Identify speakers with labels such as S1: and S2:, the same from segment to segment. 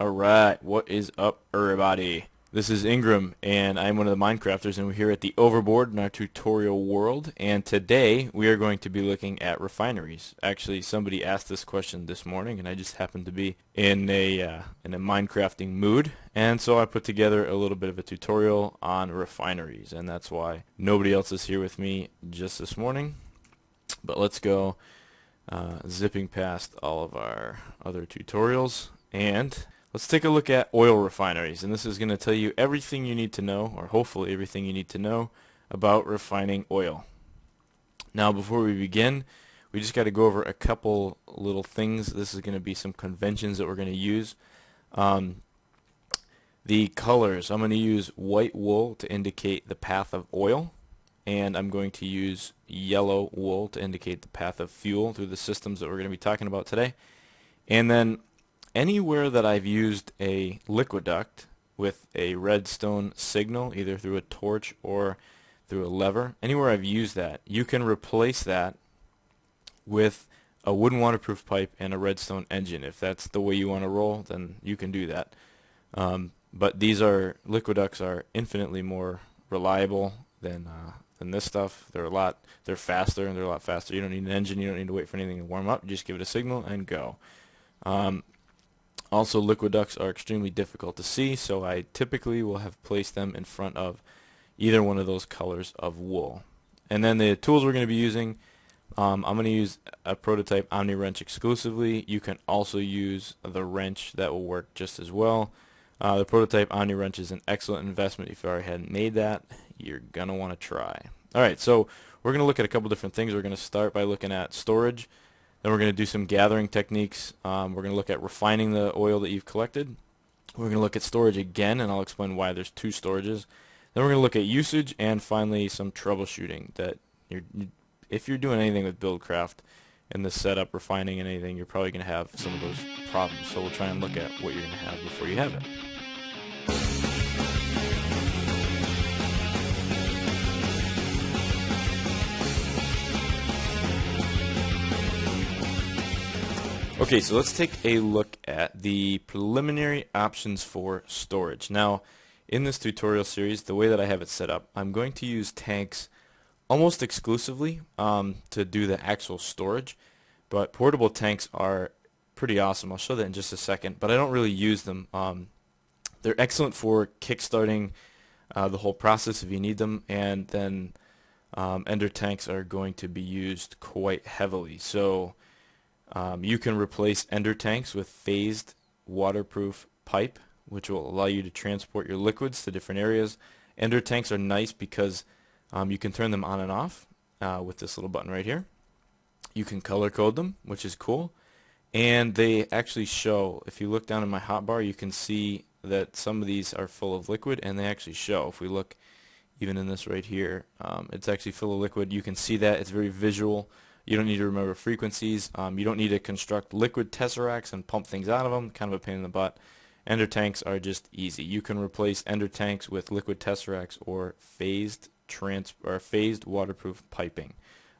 S1: Alright, what is up everybody? This is Ingram and I'm one of the Minecrafters and we're here at the Overboard in our tutorial world, and today we are going to be looking at refineries. Actually, somebody asked this question this morning and I just happened to be in a Minecrafting mood, and so I put together a little bit of a tutorial on refineries, and that's why nobody else is here with me just this morning. But let's go zipping past all of our other tutorials, and let's take a look at oil refineries. And this is going to tell you everything you need to know, or hopefully everything you need to know, about refining oil. Now, before we begin, we just got to go over a couple little things. This is going to be some conventions that we're going to use. The colors, I'm going to use white wool to indicate the path of oil, and I'm going to use yellow wool to indicate the path of fuel through the systems that we're going to be talking about today. And then anywhere that I've used a liquid duct with a redstone signal, either through a torch or through a lever, anywhere I've used that, you can replace that with a wooden waterproof pipe and a redstone engine. If that's the way you want to roll, then you can do that. But liquid ducts are infinitely more reliable than this stuff. They're faster, and they're a lot faster. You don't need an engine. You don't need to wait for anything to warm up. You just give it a signal and go. Also, liquid ducts are extremely difficult to see, so I typically will have placed them in front of either one of those colors of wool. And then the tools we're going to be using, I'm going to use a prototype Omni wrench exclusively. You can also use the wrench. That will work just as well. The prototype Omni wrench is an excellent investment. If you already hadn't made that, you're going to want to try. Alright, so we're going to look at a couple different things. We're going to start by looking at storage. Then we're going to do some gathering techniques. We're going to look at refining the oil that you've collected. We're going to look at storage again, and I'll explain why there's two storages. Then we're going to look at usage, and finally some troubleshooting. If you're doing anything with Buildcraft and the setup, refining, and anything, you're probably going to have some of those problems. So we'll try and look at what you're going to have before you have it. Okay, so let's take a look at the preliminary options for storage. Now, in this tutorial series, the way that I have it set up, I'm going to use tanks almost exclusively to do the actual storage, but portable tanks are pretty awesome. I'll show that in just a second, but I don't really use them. They're excellent for kickstarting the whole process if you need them, and then ender tanks are going to be used quite heavily. So you can replace ender tanks with phased waterproof pipe, which will allow you to transport your liquids to different areas. Ender tanks are nice because you can turn them on and off with this little button right here. You can color code them, which is cool. And they actually show, if you look down in my hotbar, you can see that some of these are full of liquid, and they actually show. If we look even in this right here, it's actually full of liquid. You can see that. It's very visual. You don't need to remember frequencies. You don't need to construct liquid tesseracts and pump things out of them. Kind of a pain in the butt. Ender tanks are just easy. You can replace ender tanks with liquid tesseracts or phased waterproof piping.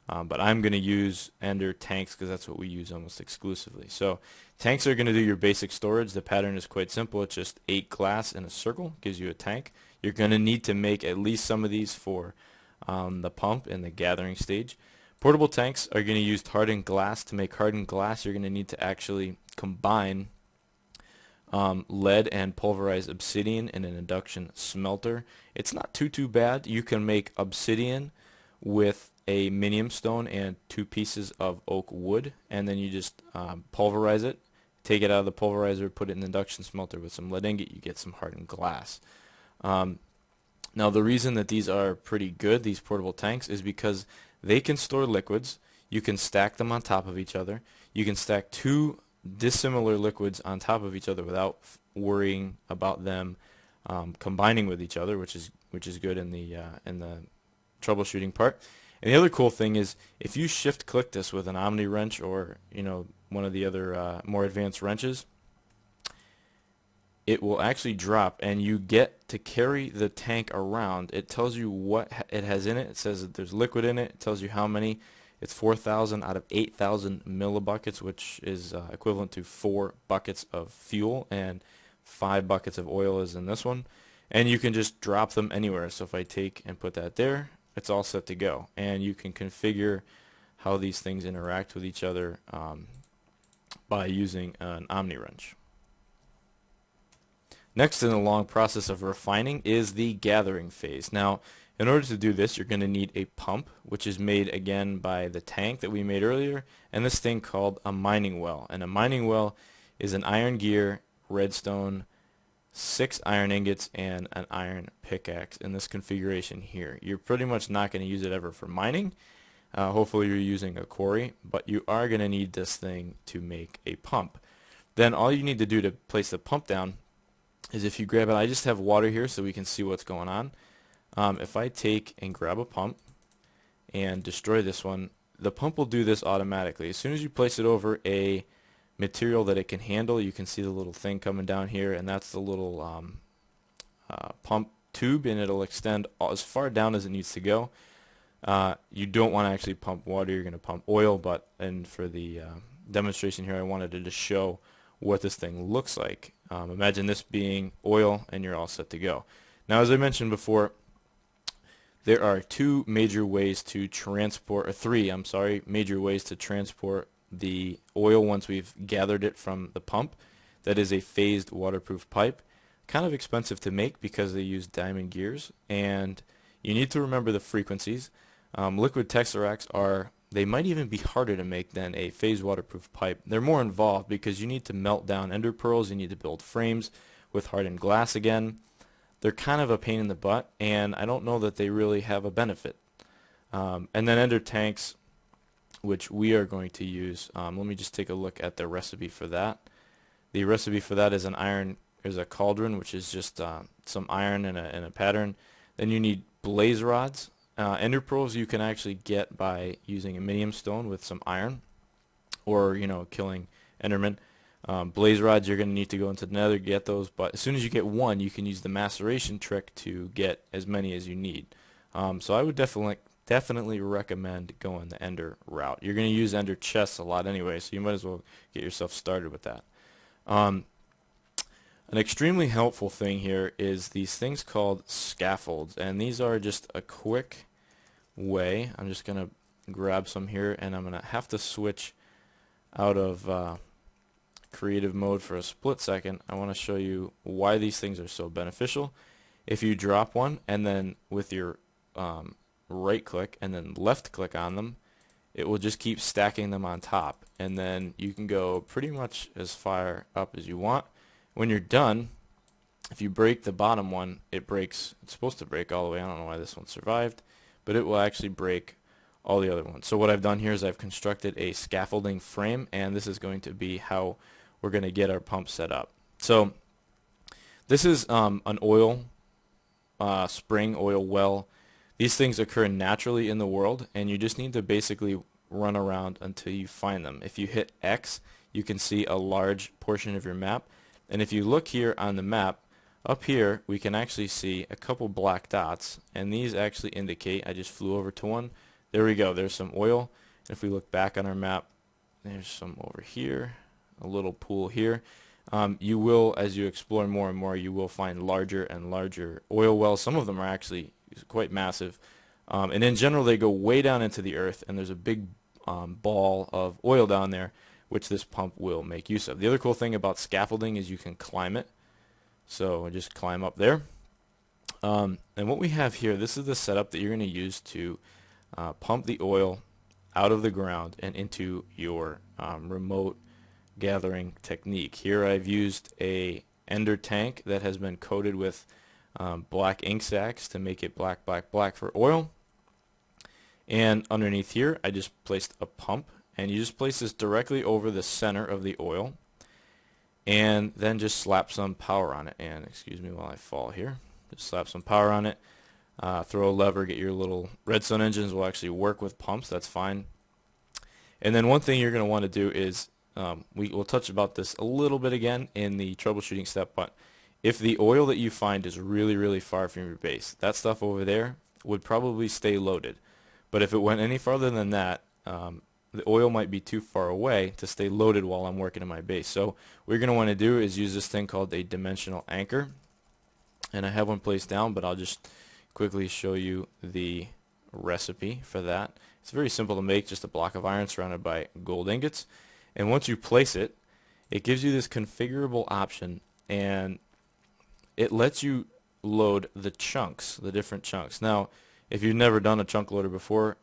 S1: But I'm going to use ender tanks because that's what we use almost exclusively. So tanks are going to do your basic storage. The pattern is quite simple. It's just 8 glass in a circle. Gives you a tank. You're going to need to make at least some of these for the pump in the gathering stage. Portable tanks are going to use hardened glass. To make hardened glass, you're going to need to actually combine lead and pulverized obsidian in an induction smelter. It's not too bad. You can make obsidian with a minium stone and 2 pieces of oak wood, and then you just pulverize it, take it out of the pulverizer, put it in the induction smelter with some lead ingot, you get some hardened glass. Now, the reason that these are pretty good, these portable tanks, is because they can store liquids. You can stack them on top of each other. You can stack 2 dissimilar liquids on top of each other without worrying about them combining with each other, which is good in the troubleshooting part. And the other cool thing is, if you shift click this with an Omni wrench or one of the other more advanced wrenches, it will actually drop, and you get to carry the tank around. It tells you what it has in it. It says that there's liquid in it. It tells you how many. It's 4,000 out of 8,000 millibuckets, which is equivalent to 4 buckets of fuel. And 5 buckets of oil is in this one, and you can just drop them anywhere. So if I take and put that there, it's all set to go, and you can configure how these things interact with each other by using an Omni wrench. Next in the long process of refining is the gathering phase. Now, in order to do this, you're going to need a pump, which is made again by the tank that we made earlier, and this thing called a mining well. And a mining well is an iron gear, redstone, 6 iron ingots, and an iron pickaxe in this configuration here. You're pretty much not going to use it ever for mining. Hopefully you're using a quarry, but you are going to need this thing to make a pump. Then all you need to do to place the pump down is if you grab it, I just have water here so we can see what's going on. If I take and grab a pump and destroy this one, the pump will do this automatically. As soon as you place it over a material that it can handle, you can see the little thing coming down here, and that's the little pump tube, and it'll extend as far down as it needs to go. You don't want to actually pump water, you're going to pump oil, and for the demonstration here I wanted to just show what this thing looks like. Imagine this being oil and you're all set to go. Now, as I mentioned before, there are three major ways to transport the oil once we've gathered it from the pump. That is a phased waterproof pipe. Kind of expensive to make because they use diamond gears, and you need to remember the frequencies. Liquid Tesseracts they might even be harder to make than a phased waterproof pipe. They're more involved because you need to melt down ender pearls, you need to build frames with hardened glass again. They're kind of a pain in the butt, and I don't know that they really have a benefit. And then ender tanks, which we are going to use. Let me just take a look at the recipe for that. The recipe for that is a cauldron, which is just some iron and a pattern. Then you need blaze rods. Ender pearls you can actually get by using a minium stone with some iron, or killing endermen. Blaze rods, you're going to need to go into the nether to get those, but as soon as you get one, you can use the maceration trick to get as many as you need. So I would definitely recommend going the ender route. You're going to use ender chests a lot anyway, so you might as well get yourself started with that. An extremely helpful thing here is these things called scaffolds, and these are just a quick way. I'm just going to grab some here, and I'm going to have to switch out of creative mode for a split second. I want to show you why these things are so beneficial. If you drop one and then with your right click and then left click on them, it will just keep stacking them on top, and then you can go pretty much as far up as you want. When you're done, if you break the bottom one, it breaks. It's supposed to break all the way. I don't know why this one survived, but it will actually break all the other ones. So what I've done here is I've constructed a scaffolding frame, and this is going to be how we're going to get our pump set up. So this is an oil spring, oil well. These things occur naturally in the world, and you just need to basically run around until you find them. If you hit X, you can see a large portion of your map. And if you look here on the map, up here we can actually see a couple black dots, and these actually indicate, I just flew over to one, there we go, there's some oil. And if we look back on our map, there's some over here, a little pool here. You will, as you explore more and more, you will find larger and larger oil wells. Some of them are actually quite massive, and in general they go way down into the earth, and there's a big ball of oil down there which this pump will make use of. The other cool thing about scaffolding is you can climb it. So just climb up there. And what we have here, this is the setup that you're going to use to pump the oil out of the ground and into your remote gathering technique. Here I've used a ender tank that has been coated with black ink sacs to make it black, black, black for oil. And underneath here I just placed a pump, and you just place this directly over the center of the oil, and then just slap some power on it. And excuse me while I fall here. Just slap some power on it, throw a lever, get your little redstone engines will actually work with pumps, that's fine. And then one thing you're going to want to do is, we'll touch about this a little bit again in the troubleshooting step, but if the oil that you find is really, really far from your base, that stuff over there would probably stay loaded. But if it went any farther than that, the oil might be too far away to stay loaded while I'm working in my base. So what you're going to want to do is use this thing called a dimensional anchor, and I have one placed down, but I'll just quickly show you the recipe for that. It's very simple to make, just a block of iron surrounded by gold ingots, and once you place it, it gives you this configurable option, and it lets you load the chunks, the different chunks. Now, if you've never done a chunk loader before,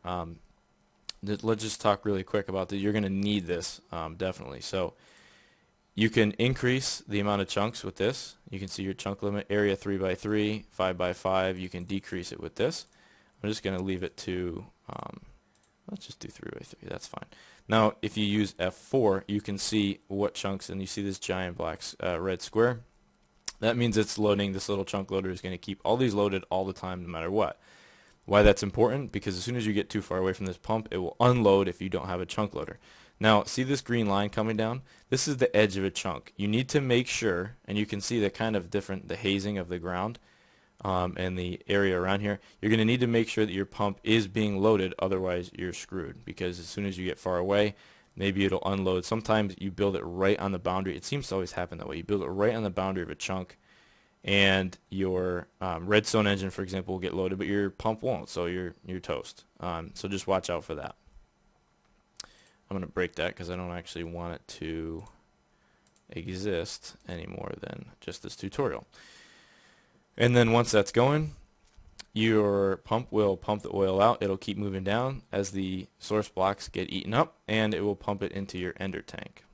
S1: let's just talk really quick about that. You're going to need this definitely. So you can increase the amount of chunks with this. You can see your chunk limit area 3 by 3, 5 by 5. You can decrease it with this. I'm just going to leave it to, let's just do 3 by 3. That's fine. Now, if you use F4, you can see what chunks, and you see this giant black red square. That means it's loading. This little chunk loader is going to keep all these loaded all the time, no matter what. Why that's important? Because as soon as you get too far away from this pump, it will unload if you don't have a chunk loader. Now, see this green line coming down? This is the edge of a chunk. You need to make sure, and you can see the kind of different, the hazing of the ground and the area around here. You're going to need to make sure that your pump is being loaded, otherwise you're screwed. Because as soon as you get far away, maybe it'll unload. Sometimes you build it right on the boundary. It seems to always happen that way. You build it right on the boundary of a chunk, and your redstone engine, for example, will get loaded, but your pump won't, so you're toast. So just watch out for that. I'm going to break that because I don't actually want it to exist any more than just this tutorial. And then once that's going, your pump will pump the oil out. It'll keep moving down as the source blocks get eaten up, and it will pump it into your ender tank.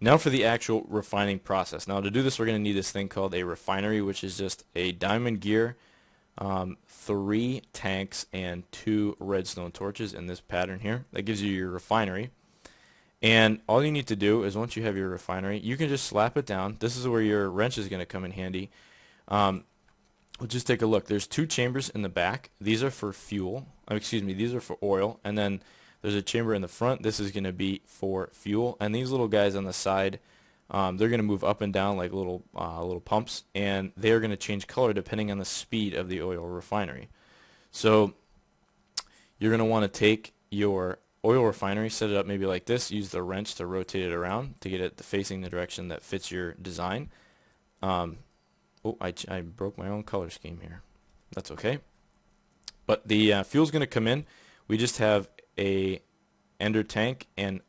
S1: Now for the actual refining process. Now to do this, we're going to need this thing called a refinery, which is just a diamond gear, 3 tanks, and 2 redstone torches in this pattern here. That gives you your refinery. And all you need to do is, once you have your refinery, you can just slap it down. This is where your wrench is going to come in handy. We'll just take a look. There's 2 chambers in the back. These are for fuel. Excuse me, these are for oil. And then there's a chamber in the front. This is going to be for fuel. And these little guys on the side, they're going to move up and down like little pumps, and they're going to change color depending on the speed of the oil refinery. So you're going to want to take your oil refinery, set it up maybe like this, use the wrench to rotate it around to get it facing the direction that fits your design. Oh, I broke my own color scheme here. That's okay. But the fuel's going to come in. We just have a ender tank and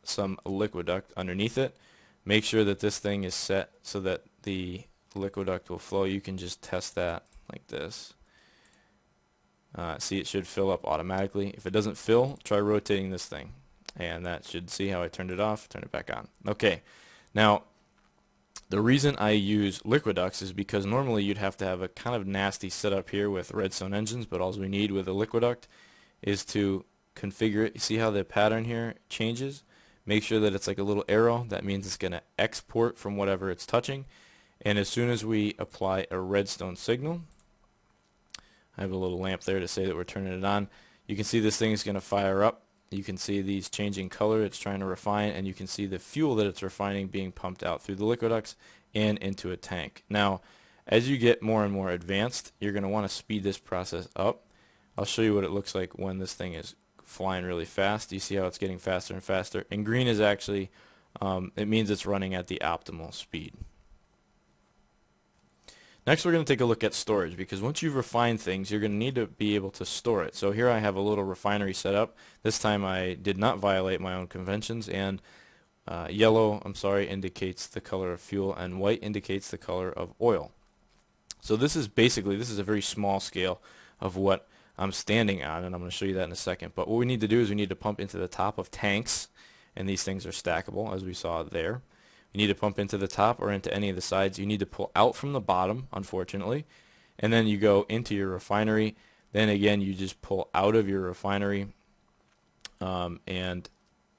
S1: some liquid duct underneath it. Make sure that this thing is set so that the liquid duct will flow. You can just test that like this. See, it should fill up automatically. If it doesn't fill, try rotating this thing, and that should, see how I turned it off, turn it back on. Okay, now the reason I use liquid ducts is because normally you'd have to have a kind of nasty setup here with redstone engines, but all we need with a liquid duct is to configure it. You see how the pattern here changes? Make sure that it's like a little arrow. That means it's going to export from whatever it's touching. And as soon as we apply a redstone signal, I have a little lamp there to say that we're turning it on. You can see this thing is going to fire up. You can see these changing color. It's trying to refine, and you can see the fuel that it's refining being pumped out through the liquid ducts and into a tank. Now, as you get more and more advanced, you're going to want to speed this process up. I'll show you what it looks like when this thing is flying really fast. You see how it's getting faster and faster, and green is actually it means it's running at the optimal speed. Next, we're going to take a look at storage, because once you've refined things, you're going to need to be able to store it. So here I have a little refinery set up. This time I did not violate my own conventions, and yellow, indicates the color of fuel, and white indicates the color of oil. So this is basically, this is a very small scale of what I'm standing on, and I'm going to show you that in a second. But what we need to do is we need to pump into the top of tanks, and these things are stackable, as we saw there. You need to pump into the top or into any of the sides. You need to pull out from the bottom, unfortunately, and then you go into your refinery. Then again, you just pull out of your refinery, and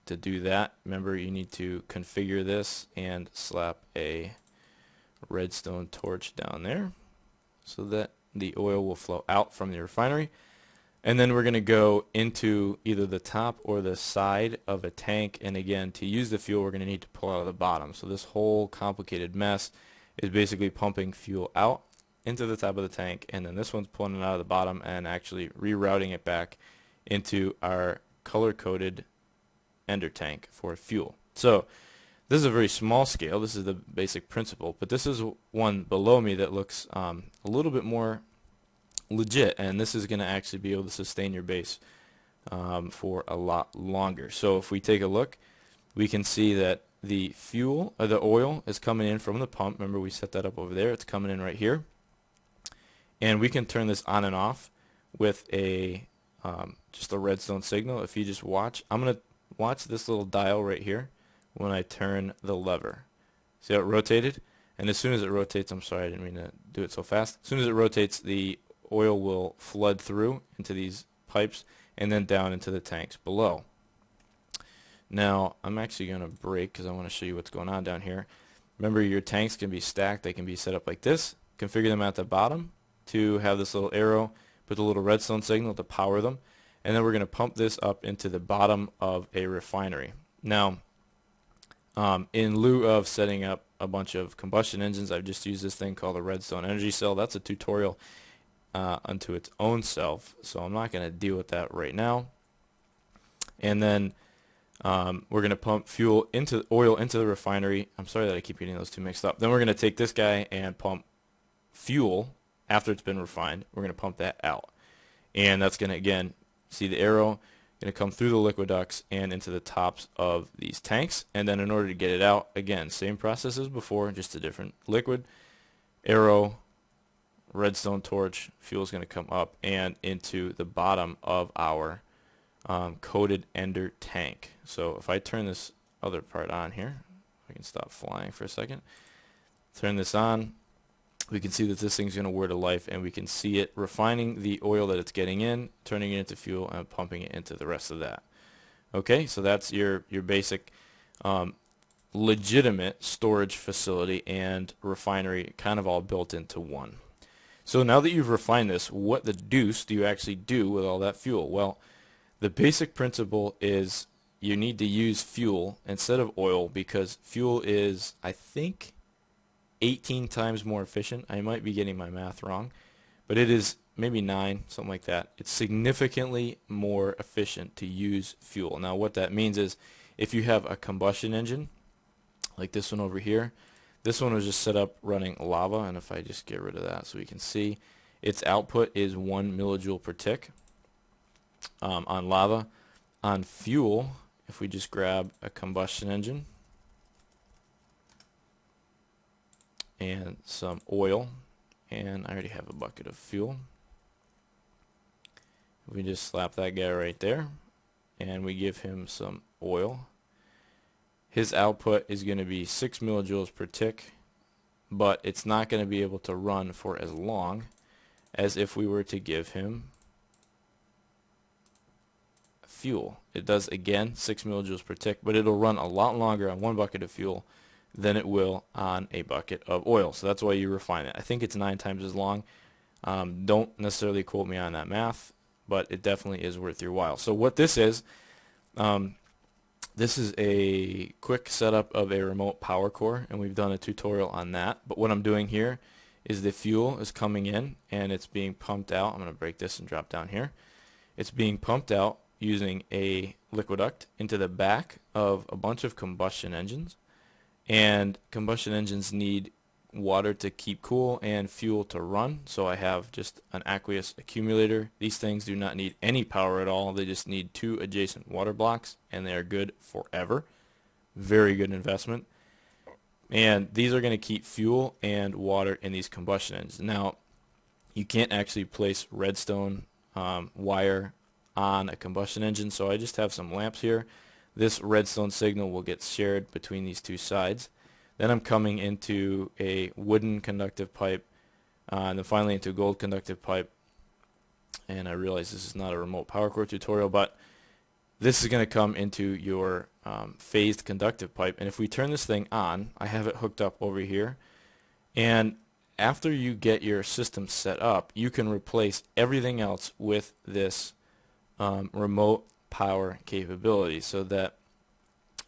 S1: to do that, remember, you need to configure this and slap a redstone torch down there so that the oil will flow out from the refinery. And then we're going to go into either the top or the side of a tank, and again, to use the fuel, we're going to need to pull out of the bottom. So this whole complicated mess is basically pumping fuel out into the top of the tank, and then this one's pulling it out of the bottom and actually rerouting it back into our color-coded ender tank for fuel. So this is a very small scale. This is the basic principle, but this is one below me that looks a little bit more legit, and this is going to actually be able to sustain your base for a lot longer. So if we take a look, we can see that the fuel or the oil is coming in from the pump. Remember, we set that up over there. It's coming in right here, and we can turn this on and off with a just a redstone signal. If you just watch, I'm going to watch this little dial right here when I turn the lever. See how it rotated? And as soon as it rotates, I'm sorry, I didn't mean to do it so fast. As soon as it rotates, the oil will flood through into these pipes and then down into the tanks below. Now, I'm actually going to break because I want to show you what's going on down here. Remember, your tanks can be stacked. They can be set up like this. Configure them at the bottom to have this little arrow, put the little redstone signal to power them. And then we're going to pump this up into the bottom of a refinery. Now, in lieu of setting up a bunch of combustion engines, I've just used this thing called a redstone energy cell. That's a tutorial unto its own self, so I'm not going to deal with that right now. And then we're going to pump oil into the refinery. I'm sorry that I keep getting those two mixed up. Then we're going to take this guy and pump fuel after it's been refined. We're going to pump that out, and that's going to, again, see the arrow, going to come through the liquid ducts and into the tops of these tanks. And then in order to get it out, again, same process as before, just a different liquid, arrow, redstone torch, fuel is going to come up and into the bottom of our coated ender tank. So if I turn this other part on here, I can stop flying for a second, turn this on, we can see that this thing's going to whir to life, and we can see it refining the oil that it's getting in, turning it into fuel, and pumping it into the rest of that. Okay, so that's your basic legitimate storage facility and refinery kind of all built into one. So now that you've refined this, what the deuce do you actually do with all that fuel? Well, the basic principle is you need to use fuel instead of oil, because fuel is, I think, 18 times more efficient. I might be getting my math wrong, but it is maybe 9, something like that. It's significantly more efficient to use fuel. Now what that means is if you have a combustion engine like this one over here, this one was just set up running lava, and if I just get rid of that so we can see, its output is 1 millijoule per tick on lava. On fuel, if we just grab a combustion engine and some oil, and I already have a bucket of fuel, we just slap that guy right there and we give him some oil. His output is going to be 6 millijoules per tick, but it's not going to be able to run for as long as if we were to give him fuel. It does, again, 6 millijoules per tick, but it'll run a lot longer on one bucket of fuel than it will on a bucket of oil. So that's why you refine it. I think it's 9 times as long. Don't necessarily quote me on that math, but it definitely is worth your while. So what this is a quick setup of a remote power core, and we've done a tutorial on that. But what I'm doing here is the fuel is coming in and it's being pumped out. I'm going to break this and drop down here. It's being pumped out using a liquid duct into the back of a bunch of combustion engines. And combustion engines need water to keep cool and fuel to run, so I have just an aqueous accumulator. These things do not need any power at all. They just need 2 adjacent water blocks, and they are good forever. Very good investment. And these are going to keep fuel and water in these combustion engines. Now, you can't actually place redstone wire on a combustion engine, so I just have some lamps here. This redstone signal will get shared between these two sides. Then I'm coming into a wooden conductive pipe, and then finally into a gold conductive pipe. And I realize this is not a remote power core tutorial, but this is going to come into your phased conductive pipe. And if we turn this thing on, I have it hooked up over here. And after you get your system set up, you can replace everything else with this remote power capability, so that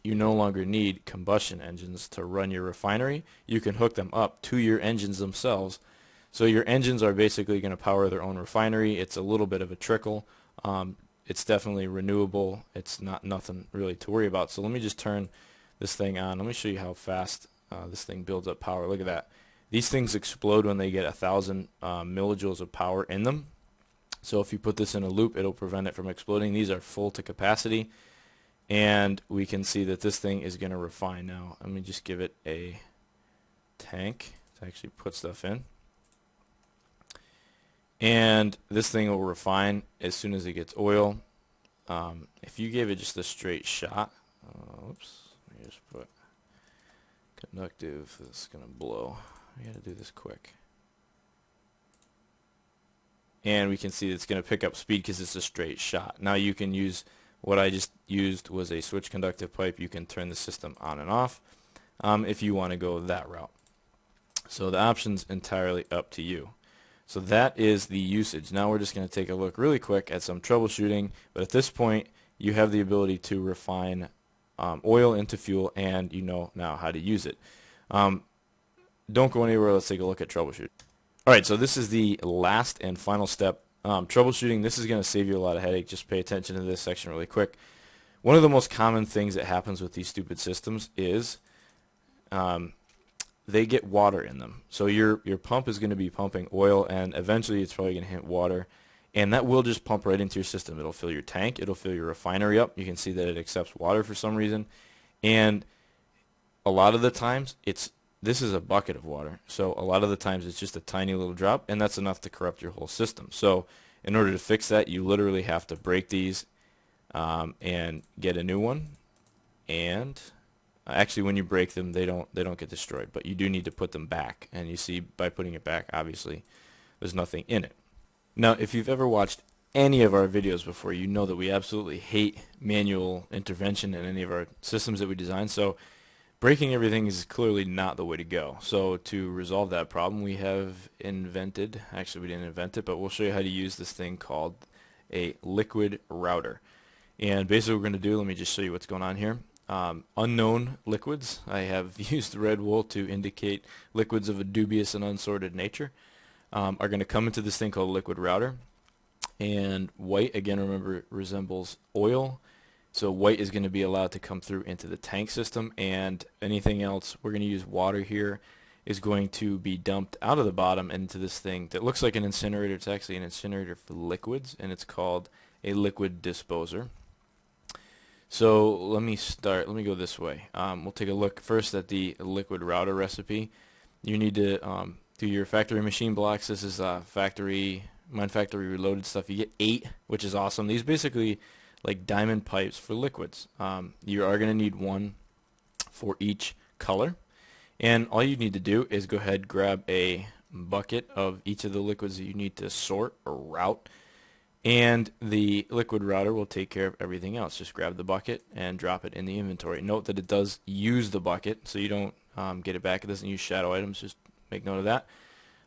S1: you no longer need combustion engines to run your refinery. You can hook them up to your engines themselves. So your engines are basically going to power their own refinery. It's a little bit of a trickle. it's definitely renewable. It's not nothing really to worry about. So let me just turn this thing on. Let me show you how fast this thing builds up power. Look at that. These things explode when they get 1,000 millijoules of power in them. So if you put this in a loop, it'll prevent it from exploding. These are full to capacity, and we can see that this thing is going to refine. Now let me just give it a tank to actually put stuff in, and this thing will refine as soon as it gets oil. If you gave it just a straight shot, oops, let me just put conductive, it's going to blow. I got to do this quick. And we can see it's going to pick up speed because it's a straight shot. Now you can use, what I just used was a switch conductive pipe. You can turn the system on and off if you want to go that route. So the option's entirely up to you. So that is the usage. Now we're just going to take a look really quick at some troubleshooting, but at this point you have the ability to refine oil into fuel, and you know now how to use it. Don't go anywhere. Let's take a look at troubleshooting. Alright, so this is the last and final step. Troubleshooting, this is going to save you a lot of headache. Just pay attention to this section really quick. One of the most common things that happens with these stupid systems is they get water in them. So your pump is going to be pumping oil, and eventually it's probably going to hit water, and that will just pump right into your system. It'll fill your tank, it'll fill your refinery up. You can see that it accepts water for some reason, and a lot of the times this is a bucket of water, so a lot of the times it's just a tiny little drop, and that's enough to corrupt your whole system. So in order to fix that, you literally have to break these and get a new one. And actually, when you break them, they don't get destroyed, but you do need to put them back. And you see, by putting it back, obviously there's nothing in it. Now, if you've ever watched any of our videos before, you know that we absolutely hate manual intervention in any of our systems that we design. So breaking everything is clearly not the way to go. So to resolve that problem, we have invented, actually we didn't invent it, but we'll show you how to use this thing called a liquid router. And basically what we're going to do, let me just show you what's going on here. Unknown liquids, I have used red wool to indicate liquids of a dubious and unsorted nature, are going to come into this thing called a liquid router. And white, again, remember, resembles oil. So white is going to be allowed to come through into the tank system, and anything else, we're going to use water here, is going to be dumped out of the bottom into this thing that looks like an incinerator. It's actually an incinerator for liquids, and it's called a liquid disposer. So let me go this way. We'll take a look first at the liquid router recipe. You need to do your factory machine blocks. This is MindFactory Reloaded stuff. You get 8, which is awesome. These basically like diamond pipes for liquids. You are going to need 1 for each color, and all you need to do is go ahead, grab a bucket of each of the liquids that you need to sort or route, and the liquid router will take care of everything else. Just grab the bucket and drop it in the inventory. Note that it does use the bucket, so you don't get it back. It doesn't use shadow items. Just make note of that.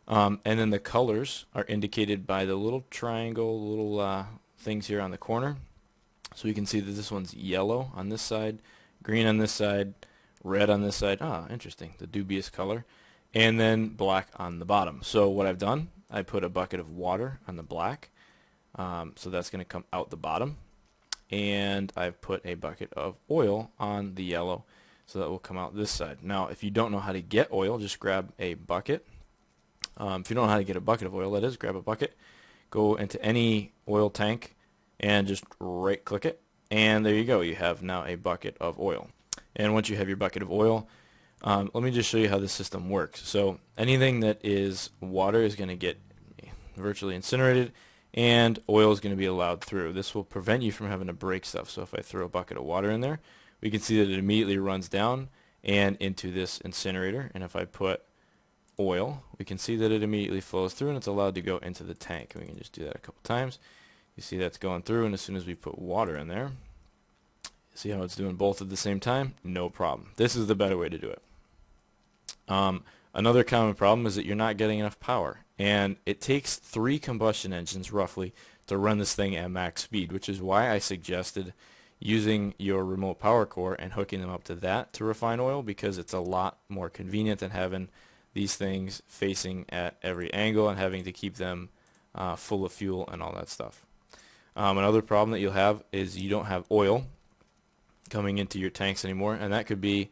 S1: And then the colors are indicated by the little triangle, little things here on the corner. So we can see that this one's yellow on this side, green on this side, red on this side. Ah, interesting, the dubious color. And then black on the bottom. So what I've done, I put a bucket of water on the black. So that's going to come out the bottom. And I've put a bucket of oil on the yellow. So that will come out this side. Now, if you don't know how to get oil, just grab a bucket. If you don't know how to get a bucket of oil, that is, grab a bucket. Go into any oil tank and just right click it, and there you go. You have now a bucket of oil. And once you have your bucket of oil, let me just show you how the system works. So anything that is water is going to get virtually incinerated, and oil is going to be allowed through. This will prevent you from having to break stuff. So if I throw a bucket of water in there, we can see that it immediately runs down and into this incinerator. And if I put oil, we can see that it immediately flows through, and it's allowed to go into the tank. And we can just do that a couple times. You see that's going through, and as soon as we put water in there, see how it's doing both at the same time? No problem. This is the better way to do it. Another common problem is that you're not getting enough power, and it takes 3 combustion engines roughly to run this thing at max speed, which is why I suggested using your remote power core and hooking them up to that to refine oil, because it's a lot more convenient than having these things facing at every angle and having to keep them full of fuel and all that stuff. Another problem that you'll have is you don't have oil coming into your tanks anymore, and that could be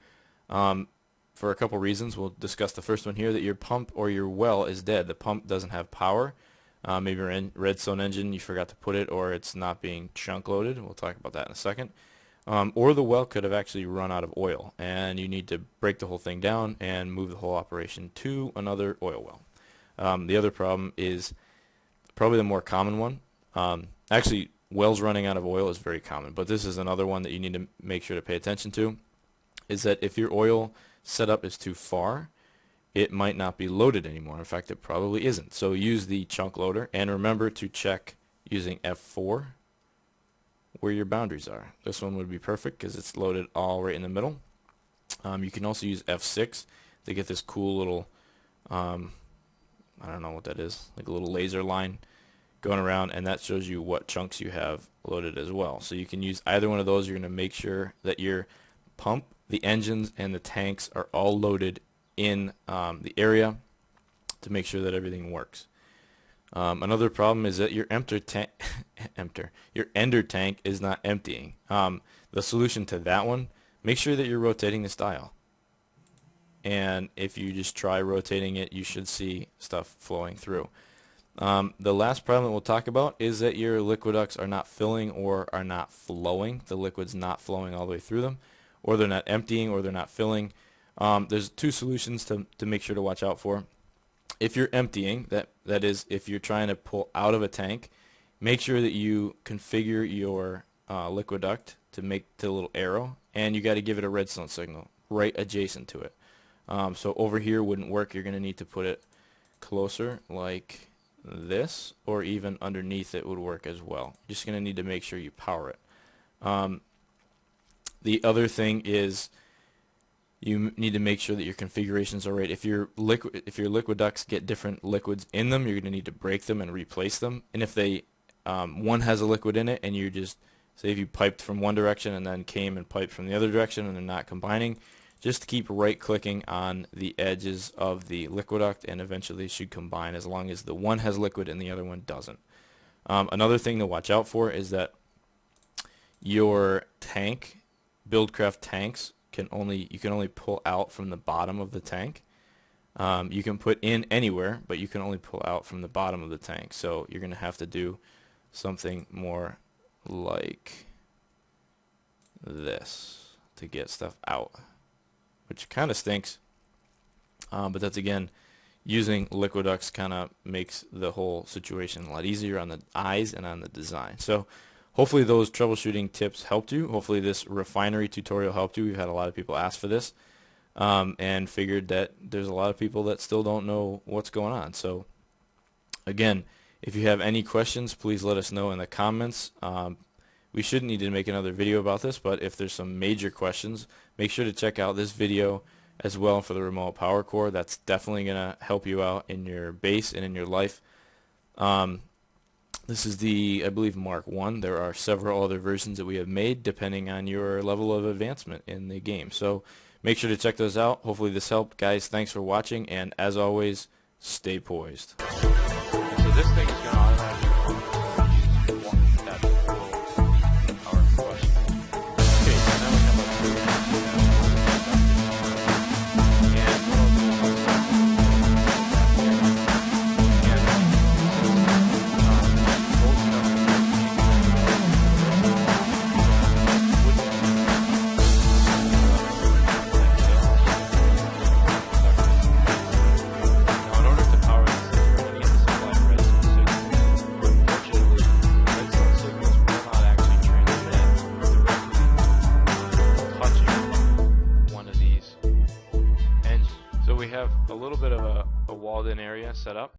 S1: for a couple reasons. We'll discuss the first one here, that your pump or your well is dead. The pump doesn't have power. Maybe your redstone engine, you forgot to put it, or it's not being chunk loaded. We'll talk about that in a second. Or the well could have actually run out of oil, and you need to break the whole thing down and move the whole operation to another oil well. The other problem is probably the more common one. Actually, wells running out of oil is very common, but this is another one that you need to make sure to pay attention to, is that if your oil setup is too far, it might not be loaded anymore. In fact, it probably isn't. So use the chunk loader, and remember to check using F4 where your boundaries are. This one would be perfect because it's loaded all right in the middle. You can also use F6 to get this cool little, I don't know what that is, like a little laser line going around, and that shows you what chunks you have loaded as well. So you can use either one of those. You're going to make sure that your pump, the engines, and the tanks are all loaded in the area to make sure that everything works. Another problem is that your your ender tank is not emptying. The solution to that one, make sure that you're rotating this dial. And if you just try rotating it, you should see stuff flowing through. The last problem that we'll talk about is that your liquid ducts are not filling or are not flowing. The liquid's not flowing all the way through them, or they're not emptying, or they're not filling. There's two solutions to make sure to watch out for. If you're emptying, that is, if you're trying to pull out of a tank, make sure that you configure your liquid duct to make the little arrow, and you got to give it a redstone signal right adjacent to it. So over here wouldn't work. You're going to need to put it closer, like this, or even underneath it would work as well. You're just going to need to make sure you power it. The other thing is you need to make sure that your configurations are right. If your liquid ducts get different liquids in them, you're going to need to break them and replace them. And if they one has a liquid in it, and you just say if you piped from one direction and then came and piped from the other direction and they're not combining, just keep right clicking on the edges of the liquid duct, and eventually it should combine as long as the one has liquid and the other one doesn't. Another thing to watch out for is that your tank, Buildcraft tanks, you can only pull out from the bottom of the tank. You can put in anywhere, but you can only pull out from the bottom of the tank. So you're going to have to do something more like this to get stuff out, which kind of stinks. But that's, again, using liquid ducts kind of makes the whole situation a lot easier on the eyes and on the design. So hopefully those troubleshooting tips helped you. Hopefully this refinery tutorial helped you. We've had a lot of people ask for this, and figured that there's a lot of people that still don't know what's going on. So again, if you have any questions, please let us know in the comments. We shouldn't need to make another video about this, but if there's some major questions, make sure to check out this video as well for the remote power core. That's definitely going to help you out in your base and in your life. This is the, I believe, Mark 1. There are several other versions that we have made depending on your level of advancement in the game. So make sure to check those out. Hopefully this helped. Guys, thanks for watching, and as always, stay poised. So this thing is going to automatically that power question. Okay, so now we have a little bit of a walled-in area set up.